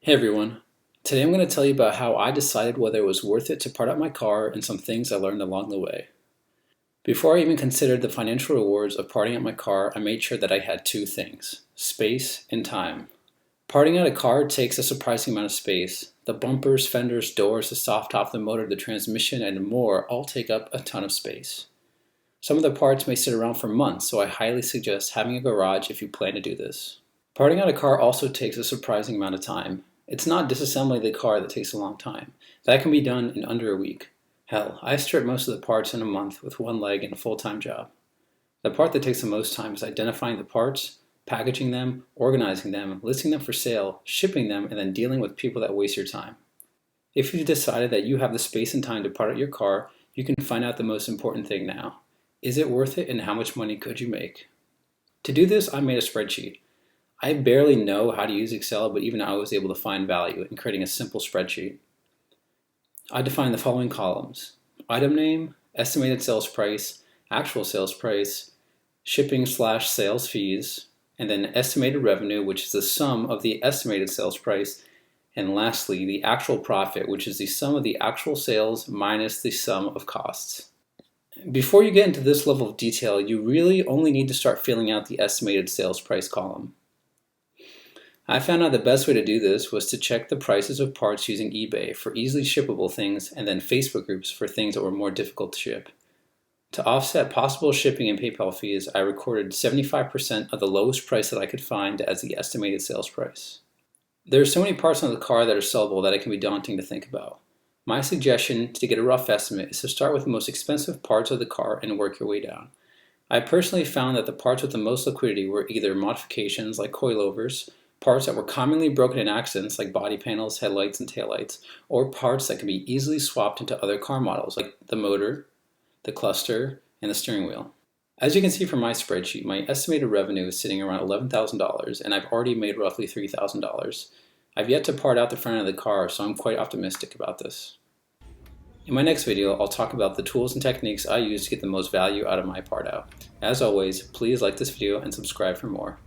Hey everyone, today I'm going to tell you about how I decided whether it was worth it to part out my car and some things I learned along the way. Before I even considered the financial rewards of parting out my car, I made sure that I had two things: space and time. Parting out a car takes a surprising amount of space. The bumpers, fenders, doors, the soft top, the motor, the transmission, and more all take up a ton of space. Some of the parts may sit around for months, so I highly suggest having a garage if you plan to do this. Parting out a car also takes a surprising amount of time. It's not disassembling the car that takes a long time. That can be done in under a week. Hell, I stripped most of the parts in a month with one leg and a full-time job. The part that takes the most time is identifying the parts, packaging them, organizing them, listing them for sale, shipping them, and then dealing with people that waste your time. If you've decided that you have the space and time to part out your car, you can find out the most important thing now. Is it worth it, and how much money could you make? To do this, I made a spreadsheet. I barely know how to use Excel, but even I was able to find value in creating a simple spreadsheet. I defined the following columns: item name, estimated sales price, actual sales price, shipping/sales fees, and then estimated revenue, which is the sum of the estimated sales price, and lastly, the actual profit, which is the sum of the actual sales minus the sum of costs. Before you get into this level of detail, you really only need to start filling out the estimated sales price column. I found out the best way to do this was to check the prices of parts using eBay for easily shippable things, and then Facebook groups for things that were more difficult to ship. To offset possible shipping and PayPal fees, I recorded 75% of the lowest price that I could find as the estimated sales price. There are so many parts on the car that are sellable that it can be daunting to think about. My suggestion to get a rough estimate is to start with the most expensive parts of the car and work your way down. I personally found that the parts with the most liquidity were either modifications like coilovers, parts that were commonly broken in accidents like body panels, headlights, and taillights, or parts that can be easily swapped into other car models like the motor, the cluster, and the steering wheel. As you can see from my spreadsheet, my estimated revenue is sitting around $11,000, and I've already made roughly $3,000. I've yet to part out the front of the car, so I'm quite optimistic about this. In my next video, I'll talk about the tools and techniques I use to get the most value out of my part out. As always, please like this video and subscribe for more.